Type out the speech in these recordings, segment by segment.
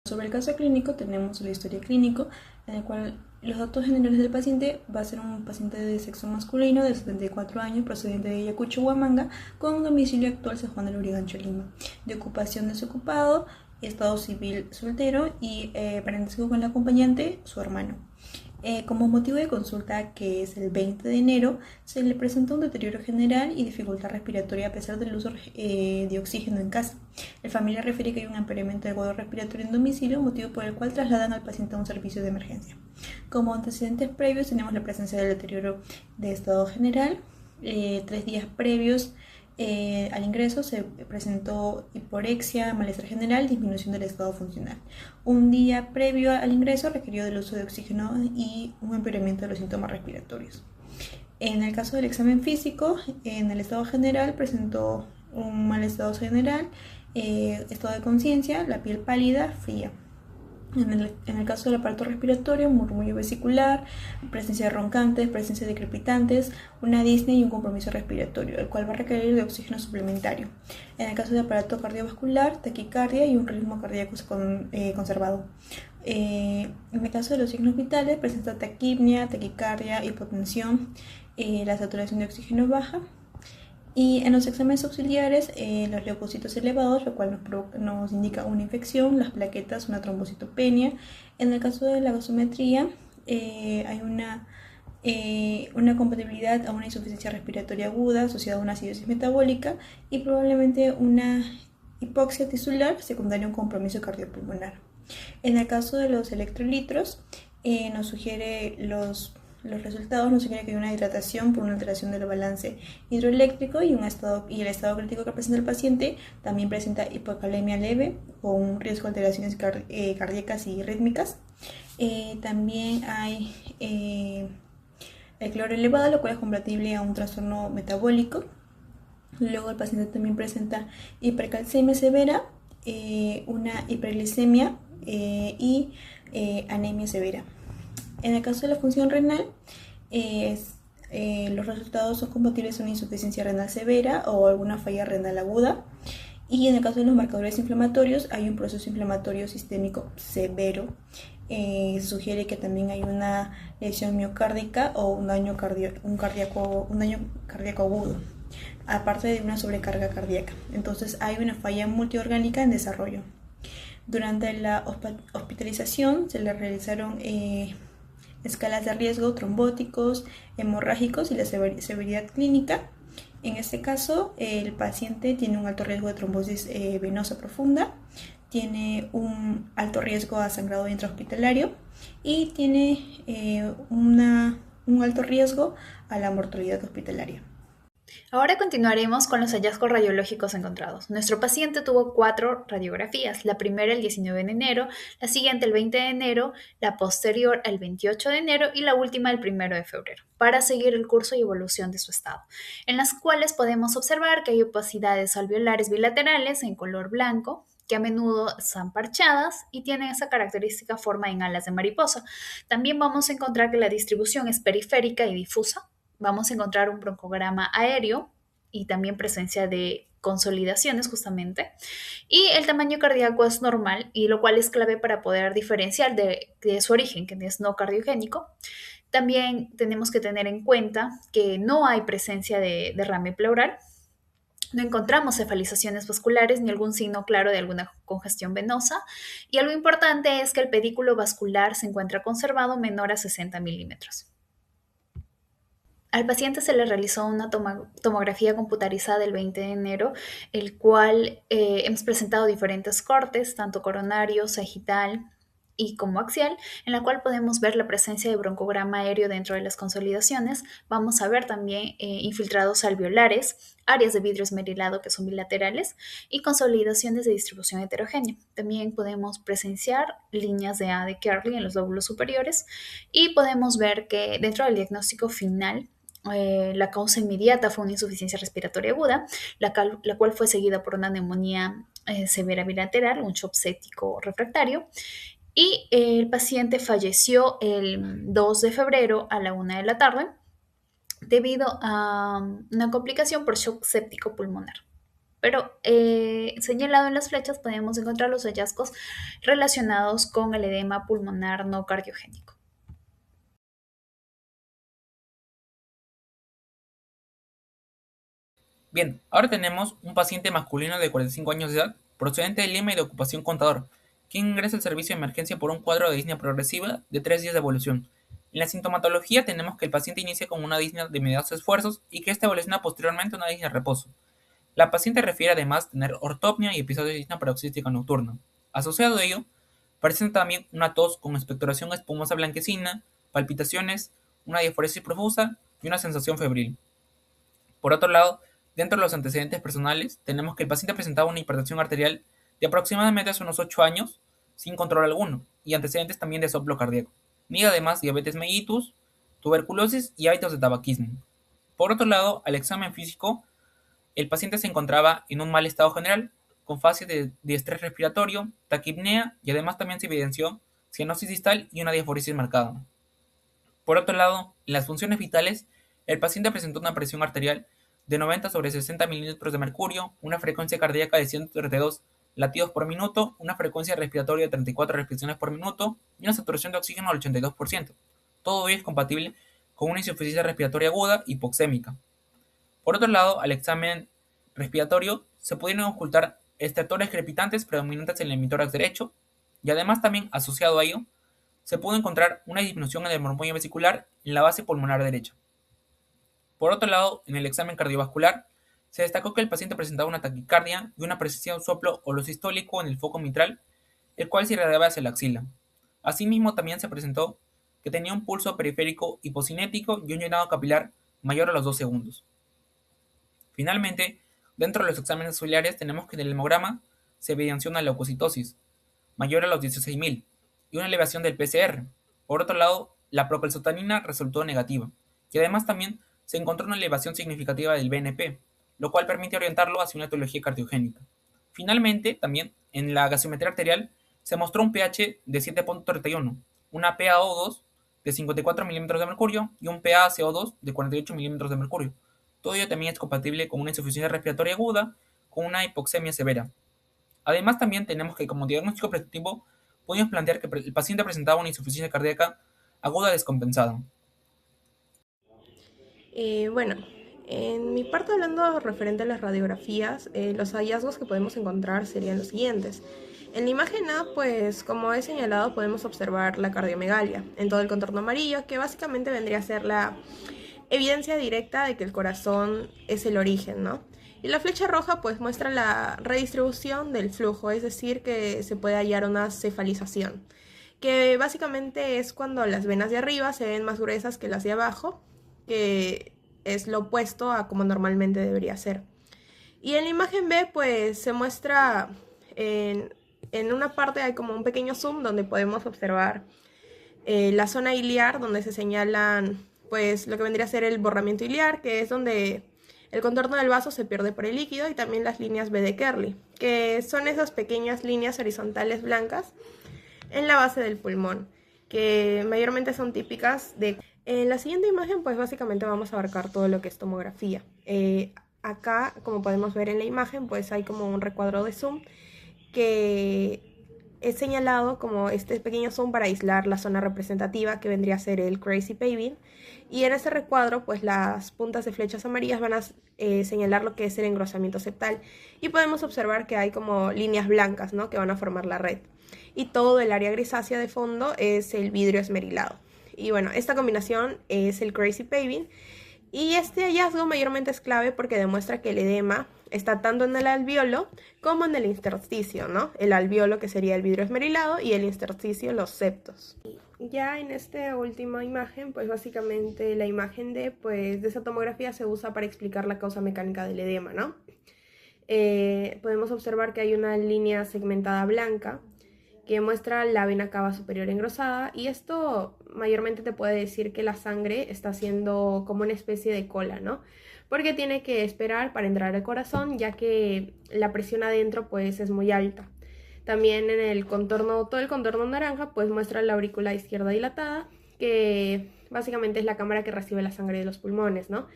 Sobre el caso clínico tenemos la historia clínico, en el cual los datos generales del paciente va a ser un paciente de sexo masculino de 74 años, procedente de Ayacucho, Huamanga, con domicilio actual San Juan del Urigancho, Lima, de ocupación desocupado, estado civil soltero y parentesco con el acompañante, su hermano. Como motivo de consulta, que es el 20 de enero, se le presenta un deterioro general y dificultad respiratoria a pesar del uso de oxígeno en casa. El familiar refiere que hay un empeoramiento del cuadro respiratorio en domicilio, motivo por el cual trasladan al paciente a un servicio de emergencia. Como antecedentes previos tenemos la presencia del deterioro de estado general. 3 días previos al ingreso se presentó hiporexia, malestar general, disminución del estado funcional. Un día previo al ingreso requirió del uso de oxígeno y un empeoramiento de los síntomas respiratorios. En el caso del examen físico, en el estado general presentó un mal estado general, estado de conciencia, la piel pálida, fría. En el caso del aparato respiratorio, murmullo vesicular, presencia de roncantes, presencia de crepitantes, una disnea y un compromiso respiratorio, el cual va a requerir de oxígeno suplementario. En el caso del aparato cardiovascular, taquicardia y un ritmo cardíaco conservado. En el caso de los signos vitales, presenta taquipnia, taquicardia, hipotensión, la saturación de oxígeno baja. Y en los exámenes auxiliares, los leucocitos elevados, lo cual nos indica una infección, las plaquetas, una trombocitopenia. En el caso de la gasometría, hay una compatibilidad a una insuficiencia respiratoria aguda asociada a una acidosis metabólica y probablemente una hipoxia tisular secundaria a un compromiso cardiopulmonar. En el caso de los electrolitos, nos sugiere los resultados nos sugieren que hay una hidratación por una alteración del balance hidroeléctrico y el estado crítico que presenta el paciente también presenta hipocalemia leve con un riesgo de alteraciones cardíacas y rítmicas. También hay el cloro elevado, lo cual es compatible a un trastorno metabólico. Luego el paciente también presenta hipercalcemia severa, una hiperglicemia y anemia severa. En el caso de la función renal, los resultados son compatibles a una insuficiencia renal severa o alguna falla renal aguda. Y en el caso de los marcadores inflamatorios, hay un proceso inflamatorio sistémico severo. Sugiere que también hay una lesión miocárdica o un daño cardíaco agudo, aparte de una sobrecarga cardíaca. Entonces hay una falla multiorgánica en desarrollo. Durante la hospitalización se le realizaron escalas de riesgo trombóticos, hemorrágicos y la severidad clínica. En este caso, el paciente tiene un alto riesgo de trombosis venosa profunda, tiene un alto riesgo a sangrado intrahospitalario y tiene un alto riesgo a la mortalidad hospitalaria. Ahora continuaremos con los hallazgos radiológicos encontrados. Nuestro paciente tuvo 4 radiografías, la primera el 19 de enero, la siguiente el 20 de enero, la posterior el 28 de enero y la última el 1 de febrero, para seguir el curso y evolución de su estado, en las cuales podemos observar que hay opacidades alveolares bilaterales en color blanco, que a menudo están parchadas y tienen esa característica forma en alas de mariposa. También vamos a encontrar que la distribución es periférica y difusa. Vamos a encontrar un broncograma aéreo y también presencia de consolidaciones justamente. Y el tamaño cardíaco es normal, y lo cual es clave para poder diferenciar de su origen, que es no cardiogénico. También tenemos que tener en cuenta que no hay presencia de derrame pleural, no encontramos cefalizaciones vasculares ni algún signo claro de alguna congestión venosa. Y algo importante es que el pedículo vascular se encuentra conservado menor a 60 milímetros. Al paciente se le realizó una tomografía computarizada el 20 de enero, el cual hemos presentado diferentes cortes, tanto coronario, sagital y como axial, en la cual podemos ver la presencia de broncograma aéreo dentro de las consolidaciones. Vamos a ver también infiltrados alveolares, áreas de vidrio esmerilado que son bilaterales y consolidaciones de distribución heterogénea. También podemos presenciar líneas de A de Kerley en los lóbulos superiores y podemos ver que dentro del diagnóstico final la causa inmediata fue una insuficiencia respiratoria aguda, la cual fue seguida por una neumonía severa bilateral, un shock séptico refractario, y el paciente falleció el 2 de febrero a la 1 de la tarde debido a una complicación por shock séptico pulmonar. Pero señalado en las flechas podemos encontrar los hallazgos relacionados con el edema pulmonar no cardiogénico. Bien, ahora tenemos un paciente masculino de 45 años de edad, procedente de Lima y de ocupación contador, quien ingresa al servicio de emergencia por un cuadro de disnea progresiva de 3 días de evolución. En la sintomatología tenemos que el paciente inicia con una disnea de mediados esfuerzos y que esta evoluciona posteriormente a una disnea de reposo. La paciente refiere además tener ortopnia y episodios de disnea paroxística nocturna. Asociado a ello, presenta también una tos con expectoración espumosa blanquecina, palpitaciones, una diaforesis profusa y una sensación febril. Por otro lado, dentro de los antecedentes personales, tenemos que el paciente presentaba una hipertensión arterial de aproximadamente hace unos 8 años, sin control alguno, y antecedentes también de soplo cardíaco. Ni además diabetes mellitus, tuberculosis y hábitos de tabaquismo. Por otro lado, al examen físico, el paciente se encontraba en un mal estado general, con fases de estrés respiratorio, taquipnea y además también se evidenció cianosis distal y una diaforesis marcada. Por otro lado, en las funciones vitales, el paciente presentó una presión arterial de 90 sobre 60 milímetros de mercurio, una frecuencia cardíaca de 132 latidos por minuto, una frecuencia respiratoria de 34 respiraciones por minuto y una saturación de oxígeno al 82%. Todo ello es compatible con una insuficiencia respiratoria aguda hipoxémica. Por otro lado, al examen respiratorio se pudieron ocultar estertores crepitantes predominantes en el hemitórax derecho y además también asociado a ello se pudo encontrar una disminución en el murmullo vesicular en la base pulmonar derecha. Por otro lado, en el examen cardiovascular, se destacó que el paciente presentaba una taquicardia y una presencia de un soplo holosistólico en el foco mitral, el cual se irradiaba hacia la axila. Asimismo, también se presentó que tenía un pulso periférico hipocinético y un llenado capilar mayor a los 2 segundos. Finalmente, dentro de los exámenes auxiliares tenemos que en el hemograma se evidenció una leucocitosis mayor a los 16.000 y una elevación del PCR. Por otro lado, la procalcitonina resultó negativa y además también se encontró una elevación significativa del BNP, lo cual permite orientarlo hacia una etiología cardiogénica. Finalmente, también en la gasometría arterial se mostró un pH de 7.31, una PaO2 de 54 milímetros de mercurio y un PaCO2 de 48 milímetros de mercurio. Todo ello también es compatible con una insuficiencia respiratoria aguda, con una hipoxemia severa. Además, también tenemos que como diagnóstico predictivo podemos plantear que el paciente presentaba una insuficiencia cardíaca aguda descompensada. Bueno, en mi parte hablando referente a las radiografías, los hallazgos que podemos encontrar serían los siguientes. En la imagen A, pues como he señalado, podemos observar la cardiomegalia en todo el contorno amarillo, que básicamente vendría a ser la evidencia directa de que el corazón es el origen, ¿no? Y la flecha roja pues muestra la redistribución del flujo, es decir, que se puede hallar una cefalización, que básicamente es cuando las venas de arriba se ven más gruesas que las de abajo, que es lo opuesto a como normalmente debería ser. Y en la imagen B pues se muestra en una parte hay como un pequeño zoom donde podemos observar la zona iliar, donde se señalan pues lo que vendría a ser el borramiento iliar, que es donde el contorno del vaso se pierde por el líquido, y también las líneas B de Kerley, que son esas pequeñas líneas horizontales blancas en la base del pulmón, que mayormente son típicas de... En la siguiente imagen pues básicamente vamos a abarcar todo lo que es tomografía. Acá, como podemos ver en la imagen, pues hay como un recuadro de zoom que he señalado como este pequeño zoom para aislar la zona representativa, que vendría a ser el crazy paving, y en este recuadro pues las puntas de flechas amarillas van a señalar lo que es el engrosamiento septal, y podemos observar que hay como líneas blancas, ¿no?, que van a formar la red, y todo el área grisácea de fondo es el vidrio esmerilado. Y bueno, esta combinación es el crazy paving, y este hallazgo mayormente es clave porque demuestra que el edema está tanto en el alveolo como en el intersticio, ¿no? El alveolo, que sería el vidrio esmerilado, y el intersticio, los septos. Ya en esta última imagen, pues básicamente la imagen de esa tomografía se usa para explicar la causa mecánica del edema, ¿no? Podemos observar que hay una línea segmentada blanca que muestra la vena cava superior engrosada, y esto mayormente te puede decir que la sangre está haciendo como una especie de cola, ¿no? Porque tiene que esperar para entrar al corazón, ya que la presión adentro pues es muy alta. También en el contorno, todo el contorno naranja pues muestra la aurícula izquierda dilatada, que básicamente es la cámara que recibe la sangre de los pulmones, ¿no?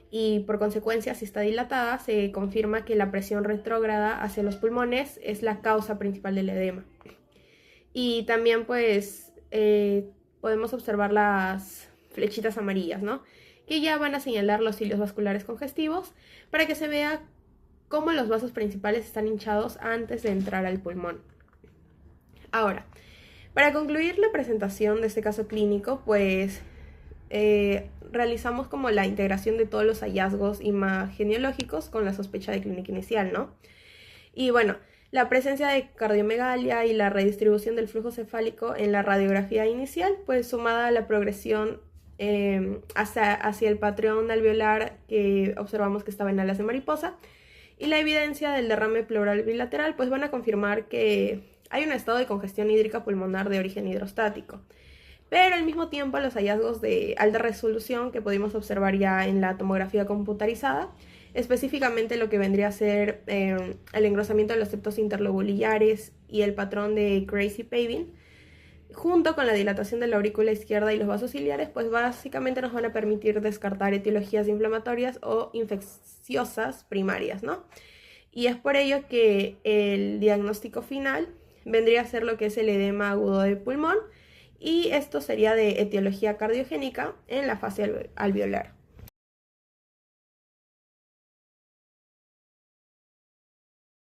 y por consecuencia, si está dilatada, se confirma que la presión retrógrada hacia los pulmones es la causa principal del edema. Y también pues podemos observar las flechitas amarillas, ¿no? Que ya van a señalar los cilios vasculares congestivos para que se vea cómo los vasos principales están hinchados antes de entrar al pulmón. Ahora, para concluir la presentación de este caso clínico, pues realizamos como la integración de todos los hallazgos imageneológicos con la sospecha de clínica inicial, ¿no? Y bueno, la presencia de cardiomegalia y la redistribución del flujo cefálico en la radiografía inicial, pues sumada a la progresión hacia el patrón alveolar que observamos que estaba en alas de mariposa, y la evidencia del derrame pleural bilateral, pues van a confirmar que hay un estado de congestión hídrica pulmonar de origen hidrostático. Pero al mismo tiempo los hallazgos de alta resolución que pudimos observar ya en la tomografía computarizada, específicamente lo que vendría a ser el engrosamiento de los septos interlobulillares y el patrón de Gracie-Pavin, junto con la dilatación de la aurícula izquierda y los vasos ciliares, pues básicamente nos van a permitir descartar etiologías inflamatorias o infecciosas primarias, ¿no? Y es por ello que el diagnóstico final vendría a ser lo que es el edema agudo de pulmón, y esto sería de etiología cardiogénica en la fase alveolar.